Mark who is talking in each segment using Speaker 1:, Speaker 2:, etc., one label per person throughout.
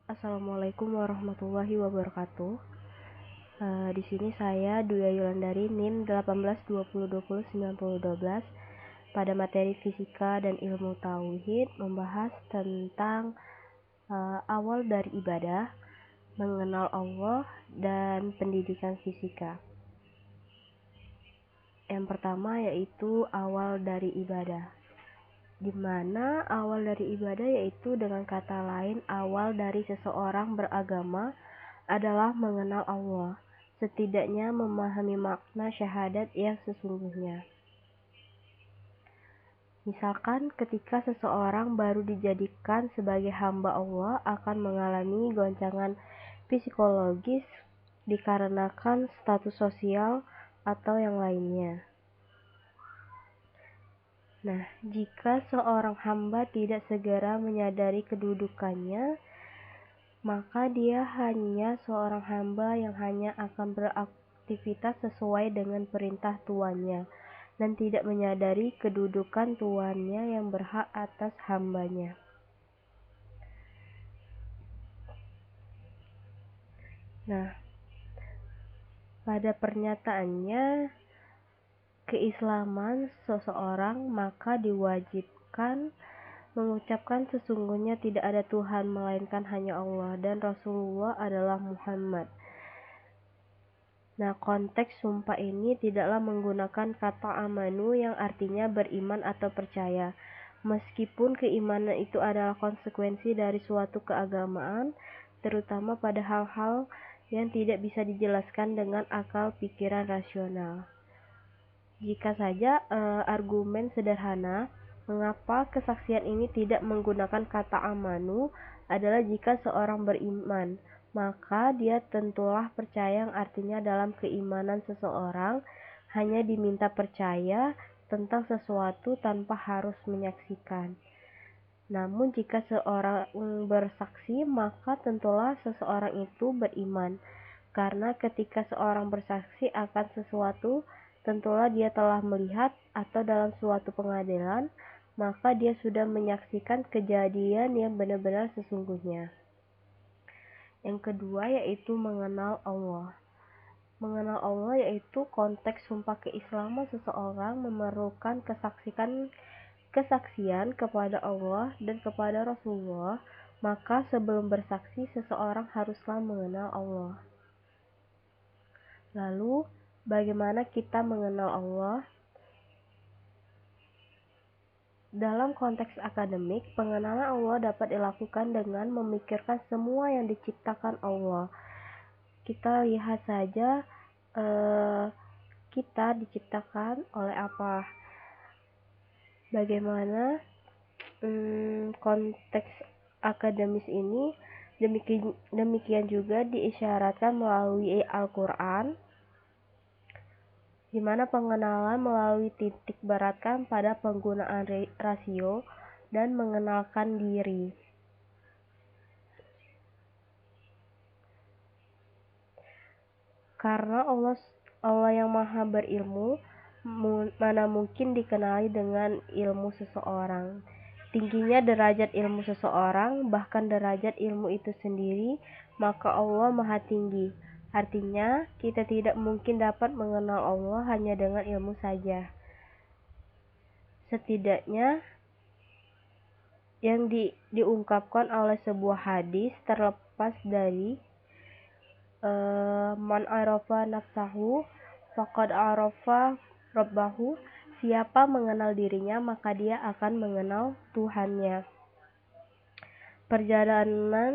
Speaker 1: Assalamualaikum warahmatullahi wabarakatuh. Di sini saya Dwi Yulandari NIM 1820209012 pada materi fisika dan ilmu tauhid membahas tentang awal dari ibadah, mengenal Allah, dan pendidikan fisika. Yang pertama yaitu awal dari ibadah, di mana awal dari ibadah yaitu dengan kata lain awal dari seseorang beragama adalah mengenal Allah, setidaknya memahami makna syahadat yang sesungguhnya. Misalkan ketika seseorang baru dijadikan sebagai hamba Allah akan mengalami goncangan psikologis dikarenakan status sosial atau yang lainnya. Nah, jika seorang hamba tidak segera menyadari kedudukannya, maka dia hanya seorang hamba yang hanya akan beraktivitas sesuai dengan perintah tuannya dan tidak menyadari kedudukan tuannya yang berhak atas hambanya. Nah, pada pernyataannya keislaman seseorang maka diwajibkan mengucapkan sesungguhnya tidak ada Tuhan melainkan hanya Allah dan Rasulullah adalah Muhammad. Nah, konteks sumpah ini tidaklah menggunakan kata amanu yang artinya beriman atau percaya. Meskipun keimanan itu adalah konsekuensi dari suatu keagamaan, terutama pada hal-hal yang tidak bisa dijelaskan dengan akal pikiran rasional. Jika saja argumen sederhana, mengapa kesaksian ini tidak menggunakan kata amanu adalah jika seorang beriman, maka dia tentulah percaya yang artinya dalam keimanan seseorang hanya diminta percaya tentang sesuatu tanpa harus menyaksikan. Namun jika seorang bersaksi, maka tentulah seseorang itu beriman, karena ketika seorang bersaksi akan sesuatu, tentulah dia telah melihat atau dalam suatu pengadilan, maka dia sudah menyaksikan kejadian yang benar-benar sesungguhnya. Yang kedua yaitu mengenal Allah. Mengenal Allah yaitu konteks sumpah keislaman seseorang memerlukan kesaksian kepada Allah dan kepada Rasulullah, maka sebelum bersaksi seseorang haruslah mengenal Allah. Lalu, bagaimana kita mengenal Allah? Dalam konteks akademik, pengenalan Allah dapat dilakukan dengan memikirkan semua yang diciptakan Allah. Kita lihat saja kita diciptakan oleh apa? Bagaimana konteks akademis ini demikian juga diisyaratkan melalui Al-Quran, di mana pengenalan melalui titik beratkan pada penggunaan rasio dan mengenalkan diri. Karena Allah yang maha berilmu, mana mungkin dikenali dengan ilmu seseorang. Tingginya derajat ilmu seseorang, bahkan derajat ilmu itu sendiri, maka Allah maha tinggi. Artinya, kita tidak mungkin dapat mengenal Allah hanya dengan ilmu saja. Setidaknya, yang diungkapkan oleh sebuah hadis terlepas dari man arafa nafsahu faqad arafa rabbahu, siapa mengenal dirinya maka dia akan mengenal Tuhannya. Perjalanan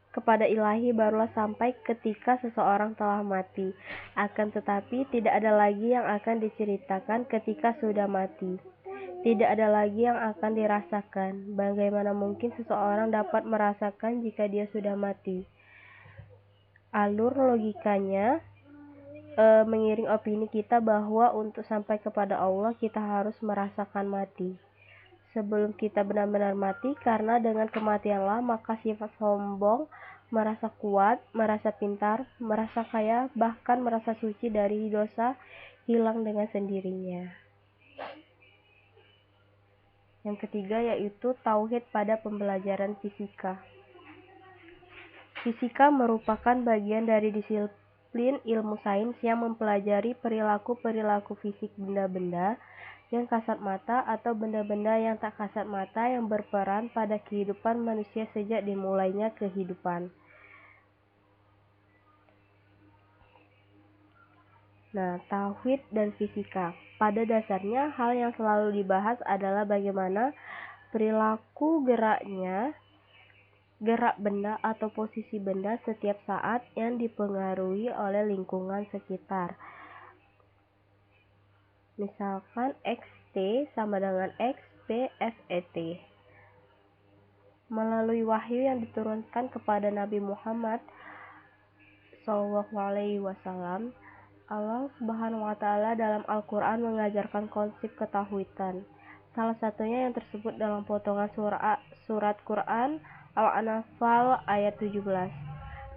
Speaker 1: kepada ilahi barulah sampai ketika seseorang telah mati. Akan tetapi tidak ada lagi yang akan diceritakan ketika sudah mati. Tidak ada lagi yang akan dirasakan. Bagaimana mungkin seseorang dapat merasakan jika dia sudah mati? Alur logikanya mengiring opini kita bahwa untuk sampai kepada Allah kita harus merasakan mati. Sebelum kita benar-benar mati, karena dengan kematianlah maka sifat sombong, merasa kuat, merasa pintar, merasa kaya, bahkan merasa suci dari dosa hilang dengan sendirinya. Yang ketiga yaitu tauhid pada pembelajaran fisika. Fisika merupakan bagian dari disiplin ilmu sains yang mempelajari perilaku-perilaku fisik benda-benda yang kasat mata atau benda-benda yang tak kasat mata yang berperan pada kehidupan manusia sejak dimulainya kehidupan. Nah, tauhid dan fisika. Pada dasarnya, hal yang selalu dibahas adalah bagaimana perilaku gerak benda atau posisi benda setiap saat yang dipengaruhi oleh lingkungan sekitar. Misalkan XT sama dengan XPSET. Melalui wahyu yang diturunkan kepada Nabi Muhammad SAW, Allah Subhanahu wa Ta'ala dalam Al-Quran mengajarkan konsep ketauhidan. Salah satunya yang tersebut dalam potongan surat Quran Al-Anfal ayat 17.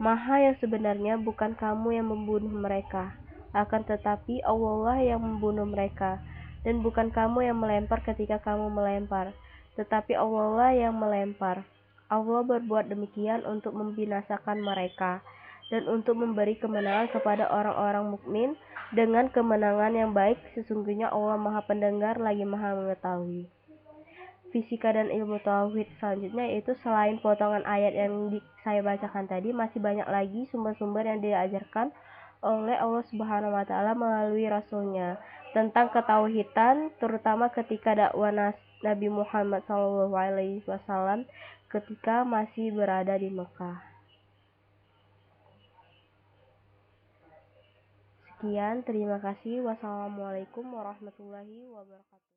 Speaker 1: Maha yang sebenarnya bukan kamu yang membunuh mereka, akan tetapi Allah yang membunuh mereka, dan bukan kamu yang melempar ketika kamu melempar, tetapi Allah yang melempar. Allah berbuat demikian untuk membinasakan mereka dan untuk memberi kemenangan kepada orang-orang mukmin dengan kemenangan yang baik. Sesungguhnya Allah Maha Pendengar lagi Maha Mengetahui. Fisika dan ilmu tauhid selanjutnya yaitu selain potongan ayat yang saya bacakan tadi, masih banyak lagi sumber-sumber yang diajarkan oleh Allah Subhanahu wa Ta'ala melalui Rasulnya tentang ketauhidan, terutama ketika dakwah Nabi Muhammad SAW ketika masih berada di Mekah. Sekian, terima kasih. Wassalamualaikum warahmatullahi wabarakatuh.